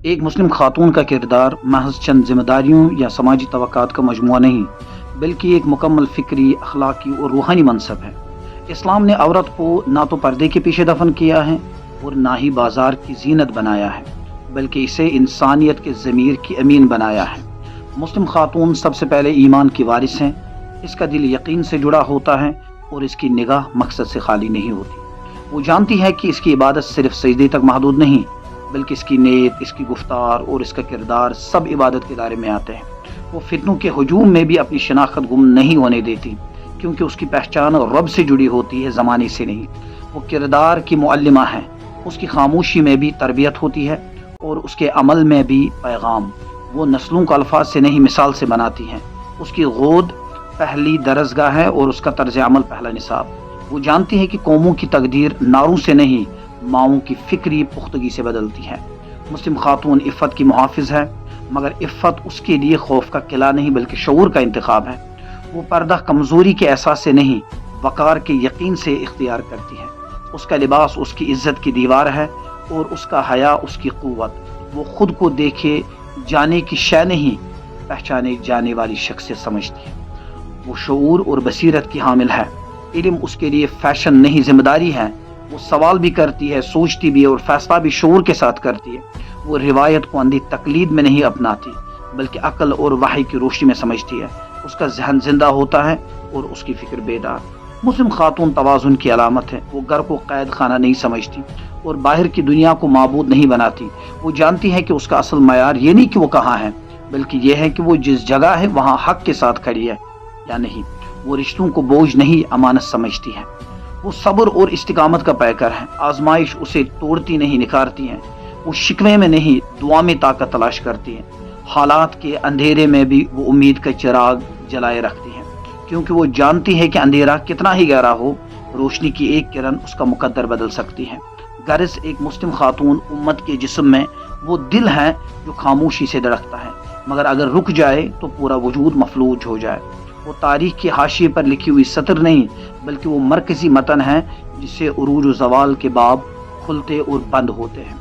एक मुस्लिम खातून का किरदार महज चंद जिम्मेदारियों या समाजी तवक्कात का मजमूआ नहीं, बल्कि एक मुकम्मल फ़िक्री, अखलाकी और रूहानी मनसब है। इस्लाम ने औरत को ना तो पर्दे के पीछे दफन किया है और ना ही बाजार की जीनत बनाया है, बल्कि इसे इंसानियत के ज़मीर की अमीन बनाया है। मुस्लिम खातून सबसे पहले ईमान की वारिस हैं। इसका दिल यकीन से जुड़ा होता है और इसकी निगाह मकसद से खाली नहीं होती। वो जानती है कि इसकी इबादत सिर्फ सजदे तक महदूद नहीं, बल्कि इसकी नीयत, इसकी गुफ्तार और इसका किरदार सब इबादत के दायरे में आते हैं। वो फितनों के हुजूम में भी अपनी शनाख्त गुम नहीं होने देती, क्योंकि उसकी पहचान रब से जुड़ी होती है, ज़माने से नहीं। वो किरदार की मुअल्लिमा है। उसकी खामोशी में भी तरबियत होती है और उसके अमल में भी पैगाम। वो नस्लों को अल्फाज से नहीं, मिसाल से बनाती हैं। उसकी गोद पहली दरसगाह है और उसका तर्ज अमल पहला निसाब। वो जानती है कि कौमों की तकदीर नारों से नहीं, माओं की फिक्री पुख्तगी से बदलती है। मुस्लिम खातून इफ़्फ़त की मुहाफ़िज़ है, मगर इफ़्फ़त उसके लिए खौफ का किला नहीं, बल्कि शऊर का इंतखाब है। वो पर्दा कमज़ोरी के एहसास से नहीं, वक़ार के यकीन से इख्तियार करती है। उसका लिबास उसकी इज़्ज़त की दीवार है और उसका हया उसकी क़ुव्वत। वो खुद को देखे जाने की शय नहीं, पहचाने जाने वाली शख्सियत समझती है। वो शऊर और बसीरत की हामिल है। इल्म उसके लिए फैशन नहीं, जिम्मेदारी है। वो सवाल भी करती है, सोचती भी है और फैसला भी शऊर के साथ करती है। वो रिवायत को अंधी तकलीद में नहीं अपनाती, बल्कि अक्ल और वही की रोशनी में समझती है। उसका जहन जिंदा होता है और उसकी फिक्र बेदार। मुस्लिम खातून तवाज़ुन की अलामत है। वो घर को कैद खाना नहीं समझती और बाहर की दुनिया को माबूद नहीं बनाती। वो जानती है कि उसका असल मयार ये नहीं कि वो कहाँ है, बल्कि यह है कि वो जिस जगह है वहाँ हक के साथ खड़ी है या नहीं। वो रिश्तों को बोझ नहीं, अमानत समझती है। वो सब्र और इस्तिकामत का पैकर है। आजमाइश उसे तोड़ती नहीं, निखारती है। वो शिकवे में नहीं, दुआ में ताकत तलाश करती है। हालात के अंधेरे में भी वो उम्मीद का चिराग जलाए रखती है, क्योंकि वो जानती है कि अंधेरा कितना ही गहरा हो, रोशनी की एक किरण उसका मुकद्दर बदल सकती है। गर्ज एक मुस्लिम खातून उम्मत के जिस्म में वो दिल है जो खामोशी से धड़कता है, मगर अगर रुक जाए तो पूरा वजूद मफलूज हो जाए। वो तारीख के हाशिए पर लिखी हुई सतर नहीं, बल्कि वो मरकजी मतन है जिससे उरूज व ज़वाल के बाब खुलते और बंद होते हैं।